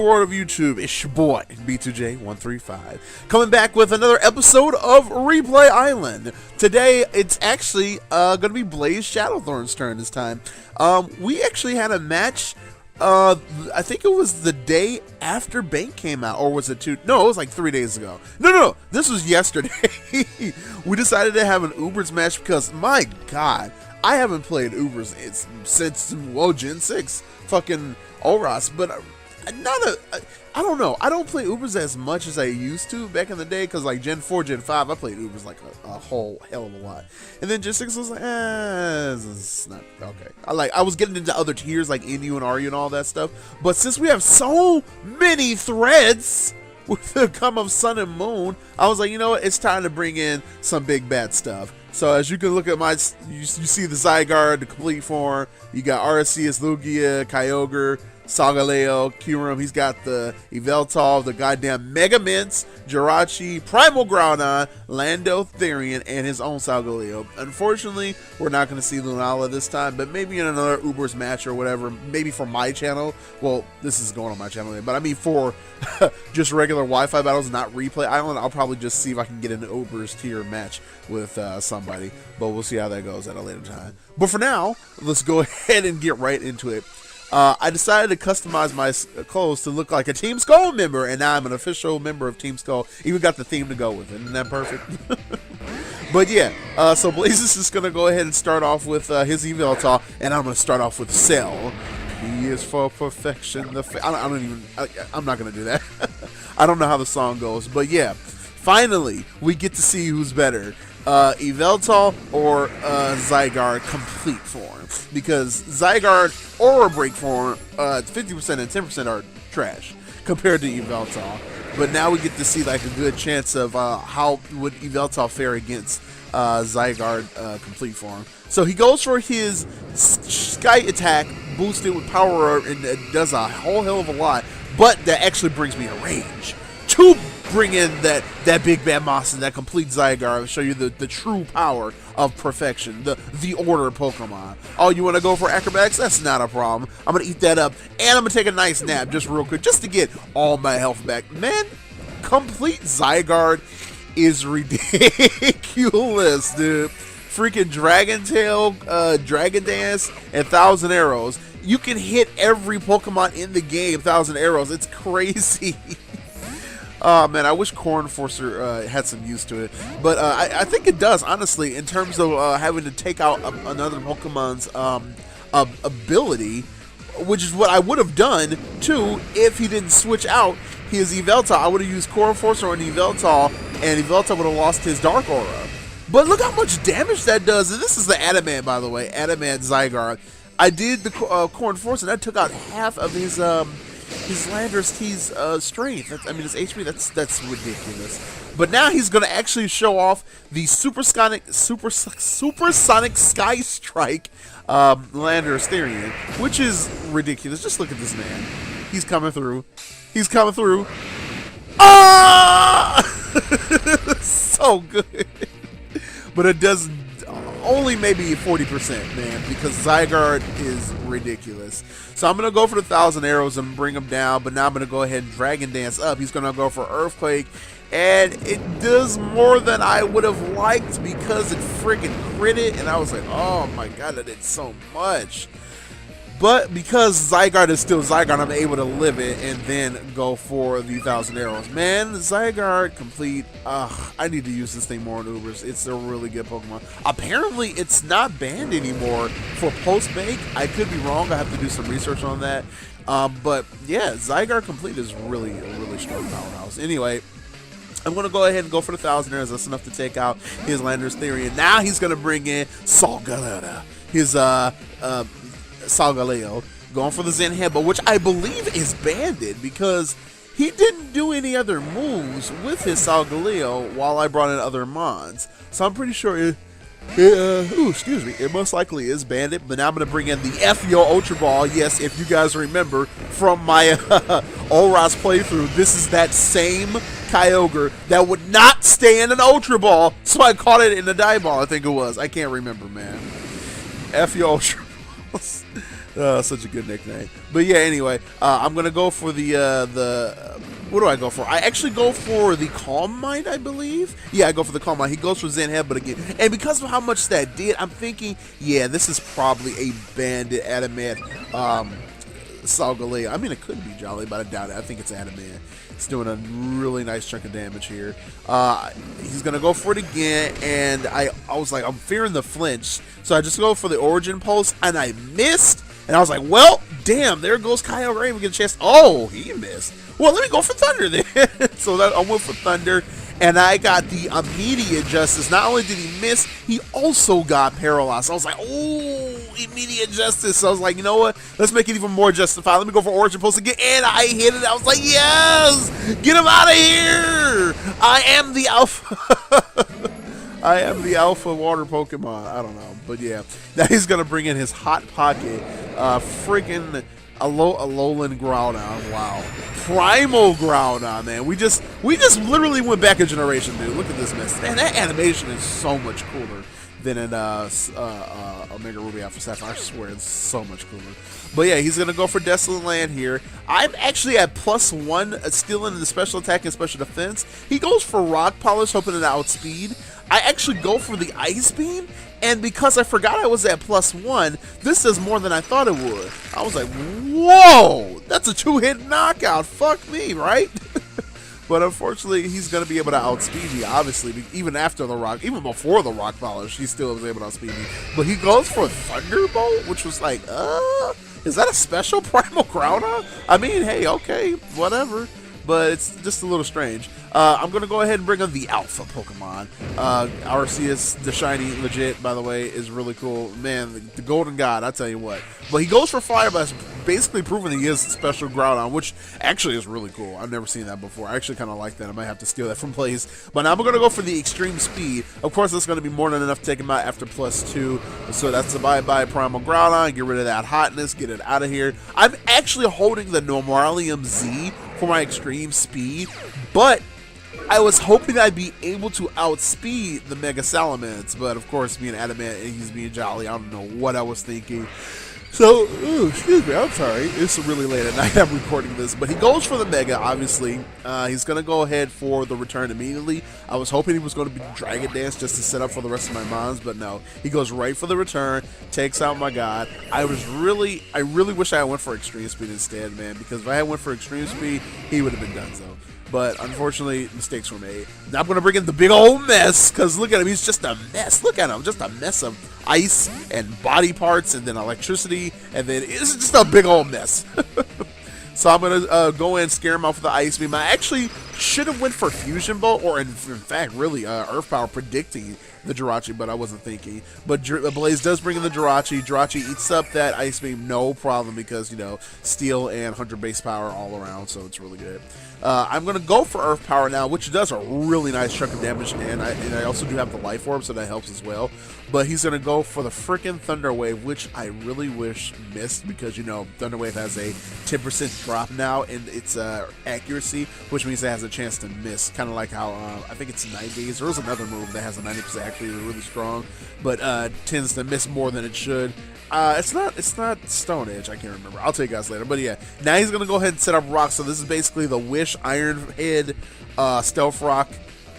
world of YouTube? It's your boy, b2j135, coming back with another episode of Replay Island. Today, it's actually going to be BlazeShadowthorn's turn this time. We actually had a match, I think it was the day after Bank came out, or was it no, it was like 3 days ago. No, this was yesterday. We decided to have an Ubers match because, my God, I haven't played Ubers since, well, Gen 6, fucking Oras, but I don't know. I don't play Ubers as much as I used to back in the day, because like Gen 4, Gen 5, I played Ubers like a whole hell of a lot. And then Gen 6 was like, it's not okay. I was getting into other tiers like NU and RU and all that stuff. But since we have so many threads with the come of Sun and Moon, I was like, you know what? It's time to bring in some big bad stuff. So as you can look at you see the Zygarde, the complete form. You got Arceus, Lugia, Kyogre, Solgaleo, Kyurem. He's got the Yveltal, the goddamn Mega Mints, Jirachi, Primal Groudon, Lando Therian, and his own Solgaleo. Unfortunately, we're not going to see Lunala this time, but maybe in another Ubers match or whatever, maybe for my channel. Well, this is going on my channel, but I mean for just regular Wi-Fi battles, not Replay Island, I'll probably just see if I can get an Ubers tier match with somebody, but we'll see how that goes at a later time. But for now, let's go ahead and get right into it. I decided to customize my clothes to look like a Team Skull member, and now I'm an official member of Team Skull. Even got the theme to go with it. Isn't that perfect? But yeah, so Blaze is just going to go ahead and start off with his Yveltal, and I'm going to start off with Cell. He is for perfection. I'm not going to do that. I don't know how the song goes, but yeah, finally, we get to see who's better. Yveltal or Zygarde complete form, because Zygarde Aura Break form 50% and 10% are trash compared to Yveltal, but now we get to see like a good chance of how would Yveltal fare against Zygarde complete form. So he goes for his Sky attack boosted with power and does a whole hell of a lot, but that actually brings me to range to bring in that big bad monster, that complete Zygarde, show you the true power of perfection, the order Pokemon. Oh, you want to go for acrobatics? That's not a problem. I'm gonna eat that up, and I'm gonna take a nice nap just real quick, just to get all my health back. Man, complete Zygarde is ridiculous, dude. Freaking Dragon Tail, Dragon Dance, and Thousand Arrows. You can hit every Pokemon in the game, Thousand Arrows. It's crazy. Oh man, I wish Corn Forcer had some use to it, but I think it does, honestly, in terms of having to take out another Pokemon's ability, which is what I would have done too if he didn't switch out his Yveltal. I would have used Corn Forcer on Yveltal, and Yveltal would have lost his Dark Aura. But look how much damage that does, and this is the Adamant, by the way, Adamant Zygarde. I did the Corn Forcer, and that took out half of his Landorus T's strength. His HP. That's ridiculous. But now he's gonna actually show off the supersonic Sky Strike Landorus Therian, which is ridiculous. Just look at this man. He's coming through. He's coming through. Ah! So good. But it does only maybe 40%, man, because Zygarde is ridiculous. So I'm going to go for the Thousand Arrows and bring him down, but now I'm going to go ahead and Dragon Dance up. He's going to go for Earthquake, and it does more than I would have liked because it freaking critted, and I was like, oh my god, I did so much. But because Zygarde is still Zygarde, I'm able to live it and then go for the Thousand Arrows. Man, Zygarde complete. I need to use this thing more in Ubers. It's a really good Pokemon. Apparently, it's not banned anymore for post-bake. I could be wrong. I have to do some research on that. But yeah, Zygarde complete is really a really strong powerhouse. Anyway, I'm going to go ahead and go for the Thousand Arrows. That's enough to take out his Landorus Therian. Now he's going to bring in Solgaleo. His Solgaleo, going for the Zen Headbutt, which I believe is banded because he didn't do any other moves with his Solgaleo while I brought in other mons. So I'm pretty sure it most likely is banded, but now I'm going to bring in the F-Yo Ultra Ball. Yes, if you guys remember from my Oras playthrough, this is that same Kyogre that would not stay in an Ultra Ball, so I caught it in a Die Ball, I think it was. I can't remember, man. F-Yo Ultra Balls. Such a good nickname. But yeah, anyway, I'm gonna go for what do I go for? I actually go for the Calm Mind, I believe. Yeah, I go for the Calm Mind. He goes for Zen Headbutt again. And because of how much that did, I'm thinking, yeah, this is probably a Bandit Adamant Solgaleo. I mean, it could be Jolly, but I doubt it. I think it's Adamant. It's doing a really nice chunk of damage here. He's going to go for it again, and I was like, I'm fearing the flinch. So I just go for the Origin Pulse, and I missed. And I was like, well, damn, there goes Kyle Ray. We get a chance. Oh, he missed. Well, let me go for Thunder then. So I went for Thunder, and I got the immediate justice. Not only did he miss, he also got paralyzed. I was like, oh, immediate justice. So I was like, you know what? Let's make it even more justified. Let me go for Origin Pulse again, and I hit it. I was like, yes! Get him out of here! I am the alpha. I am the alpha water Pokemon. I don't know, but yeah. Now he's gonna bring in his Hot Pocket, freaking Alolan Groudon. Wow, Primal Groudon, man. We just literally went back a generation, dude. Look at this mess, man. That animation is so much cooler than in Omega Ruby Alpha Sapphire. I swear, it's so much cooler. But yeah, he's gonna go for Desolate Land here. I'm actually at +1, still in the special attack and special defense. He goes for Rock Polish, hoping to outspeed. I actually go for the Ice Beam, and because I forgot I was at +1, this does more than I thought it would. I was like, whoa, that's a 2-hit knockout. Fuck me, right? But unfortunately, he's going to be able to outspeed me, obviously, even after the Rock, even before the Rock Polish, he still was able to outspeed me. But he goes for Thunderbolt, which was like, is that a special Primal Groudon? I mean, hey, okay, whatever. But it's just a little strange. I'm going to go ahead and bring up the Alpha Pokemon. Arceus, the shiny, legit, by the way, is really cool. Man, the Golden God, I tell you what. But he goes for Fire Blast, basically proving he is special Groudon, which actually is really cool. I've never seen that before. I actually kind of like that. I might have to steal that from Blaze. But now I'm going to go for the Extreme Speed. Of course, that's going to be more than enough to take him out after +2. So that's the bye-bye Primal Groudon. Get rid of that hotness. Get it out of here. I'm actually holding the Normalium Z for my Extreme Speed, but I was hoping I'd be able to outspeed the Mega Salamence, but of course, being Adamant and he's being Jolly, I don't know what I was thinking. So, excuse me, I'm sorry. It's really late at night I'm recording this, but he goes for the Mega, obviously. He's going to go ahead for the return immediately. I was hoping he was going to be Dragon Dance just to set up for the rest of my mons, but no. He goes right for the return, takes out my God. I really wish I went for Extreme Speed instead, man, because if I had went for Extreme Speed, he would have been done so. But unfortunately, mistakes were made. Now I'm going to bring in the big old mess, because look at him. He's just a mess. Look at him. Just a mess of ice and body parts and then electricity. And then it's just a big old mess. So I'm going to go in and scare him off with the Ice Beam. I actually should have went for Fusion Bolt, or in fact, really, Earth Power predicting the Jirachi, but I wasn't thinking. But Blaze does bring in the Jirachi. Jirachi eats up that Ice Beam, no problem, because, you know, Steel and 100 base power all around, so it's really good. I'm going to go for Earth Power now, which does a really nice chunk of damage, and I also do have the Life Orb, so that helps as well. But he's going to go for the freaking Thunder Wave, which I really wish missed, because, you know, Thunder Wave has a 10% drop now in its accuracy, which means it has a chance to miss, kind of like how, I think it's 90s. There was another move that has a 90% accuracy, really strong, but tends to miss more than it should. It's not Stone Edge, I can't remember. I'll tell you guys later. But yeah, now he's gonna go ahead and set up rocks. So this is basically the Wish, Iron Head, Stealth Rock.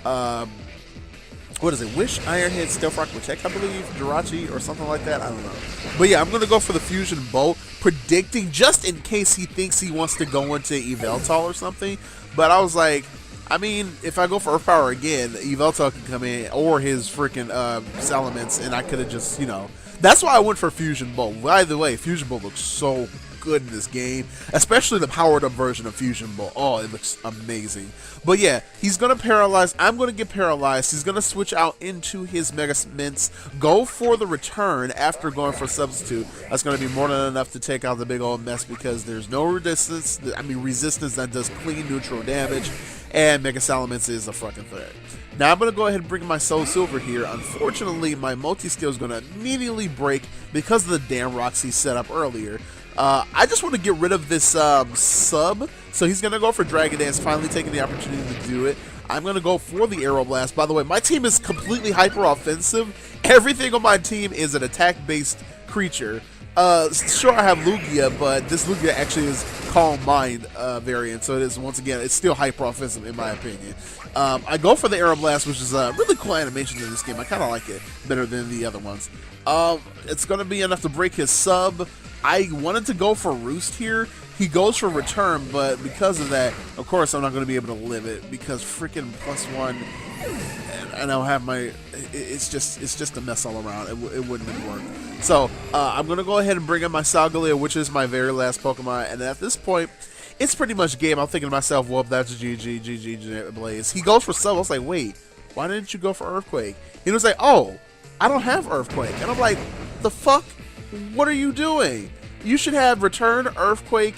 What is it? Wish, Iron Head, Stealth Rock, Protect, I believe, Jirachi or something like that. I don't know. But yeah, I'm gonna go for the Fusion Bolt, predicting just in case he thinks he wants to go into Yveltal or something. But I was like, I mean, if I go for Earth Power again, Yveltal can come in, or his freaking Salamence, and I could have just, you know. That's why I went for Fusion Bolt. By the way, Fusion Bolt looks so good in this game, especially the powered up version of Fusion Bolt. Oh, it looks amazing. But yeah, he's going to paralyze. I'm going to get paralyzed. He's going to switch out into his Mega Mints, go for the return after going for Substitute. That's going to be more than enough to take out the big old mess, because there's no resistance. I mean, resistance that does clean neutral damage, and Mega Salamence is a fucking threat. Now I'm going to go ahead and bring my Soul Silver here. Unfortunately, my multi-skill is going to immediately break because of the damn rocks he set up earlier. I just want to get rid of this sub, so he's going to go for Dragon Dance, finally taking the opportunity to do it. I'm going to go for the Aero Blast. By the way, my team is completely hyper-offensive. Everything on my team is an attack-based creature. Sure, I have Lugia, but this Lugia actually is Calm Mind variant, so it is, once again, it's still hyper offensive in my opinion. I go for the Aero Blast, which is a really cool animation in this game. I kind of like it better than the other ones. It's going to be enough to break his sub. I wanted to go for Roost here. He goes for Return, but because of that, of course, I'm not going to be able to live it because freaking +1, and I'll have my. It's just a mess all around. It wouldn't have worked. So I'm going to go ahead and bring in my Solgaleo, which is my very last Pokemon, and at this point, it's pretty much game. I'm thinking to myself, well, that's GG, Blaze. He goes for Sub. I was like, wait, why didn't you go for Earthquake? He was like, oh, I don't have Earthquake. And I'm like, the fuck? What are you doing? You should have Return, Earthquake,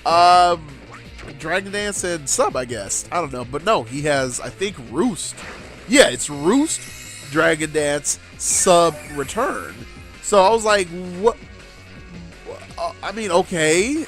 Dragon Dance, and Sub, I guess. I don't know. But no, he has, I think, Roost. Yeah, it's Roost, Dragon Dance, Sub, Return. So I was like, what? I mean, okay.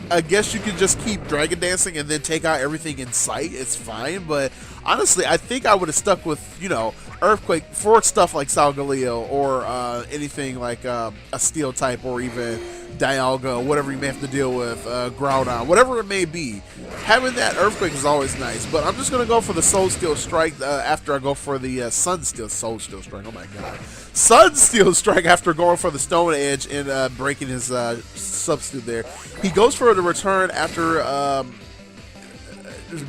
I guess you could just keep Dragon Dancing and then take out everything in sight. It's fine, but honestly, I think I would have stuck with, you know, Earthquake for stuff like Solgaleo or anything like a Steel type or even Dialga, whatever you may have to deal with, Groudon, whatever it may be. Having that Earthquake is always nice, but I'm just going to go for the Soul Steel Strike after I go for the Soul Steel Strike. Oh my god. Sun Steel Strike after going for the Stone Edge and breaking his substitute there. He goes for the Return after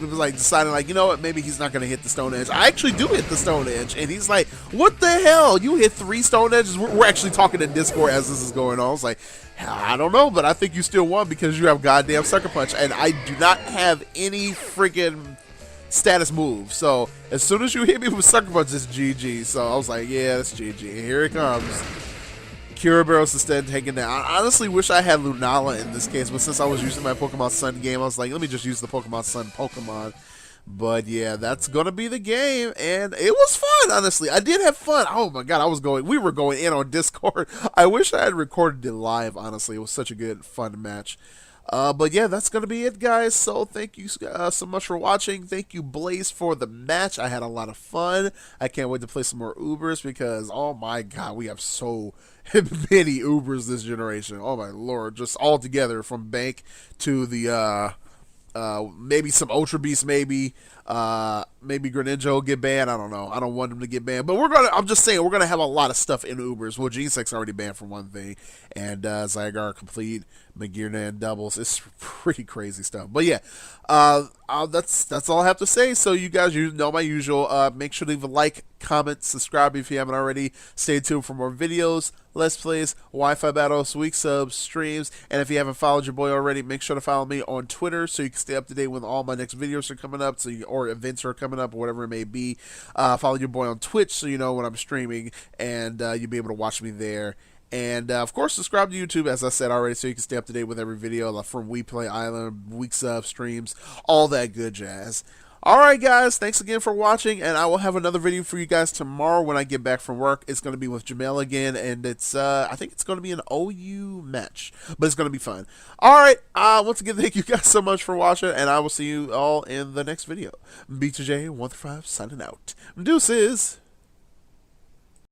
like deciding like, you know what, maybe he's not going to hit the Stone Edge. I actually do hit the Stone Edge, and he's like, what the hell? You hit 3 Stone Edges? We're actually talking in Discord as this is going on. I was like, I don't know, but I think you still won because you have goddamn Sucker Punch, and I do not have any freaking status move. So as soon as you hit me with Sucker Punch, it's GG. So I was like, yeah, it's GG. Here it comes. Kyurem instead taken down. I honestly wish I had Lunala in this case, but since I was using my Pokemon Sun game, I was like, let me just use the Pokemon Sun Pokemon. But yeah, that's gonna be the game, and it was fun. Honestly, I did have fun. Oh my god, we were going in on Discord. I wish I had recorded it live. Honestly, it was such a good, fun match. But yeah, that's going to be it, guys. So thank you so much for watching. Thank you, Blaze, for the match. I had a lot of fun. I can't wait to play some more Ubers because, oh my god, we have so many Ubers this generation. Oh my lord, just all together from Bank to the, maybe some Ultra Beast, maybe Greninja will get banned. I don't know. I don't want him to get banned, but I'm just saying, we're gonna have a lot of stuff in Ubers. Well, G6 already banned for one thing, and Zygarde complete, Magearna and doubles. It's pretty crazy stuff. But yeah, that's all I have to say. So you guys, you know my usual. Make sure to leave a like, comment, subscribe if you haven't already. Stay tuned for more videos, Let's Plays, Wi-Fi battles, week subs, streams, and if you haven't followed your boy already, make sure to follow me on Twitter so you can stay up to date when all my next videos are coming up, or events are coming up, or whatever it may be. Follow your boy on Twitch so you know when I'm streaming, and you'll be able to watch me there. And of course, subscribe to YouTube, as I said already, so you can stay up to date with every video from We Play Island, week sub, streams, all that good jazz. Alright guys, thanks again for watching, and I will have another video for you guys tomorrow when I get back from work. It's going to be with Jamel again, and it's I think it's going to be an OU match, but it's going to be fun. Alright, once again, thank you guys so much for watching, and I will see you all in the next video. b2j135 signing out. Deuces!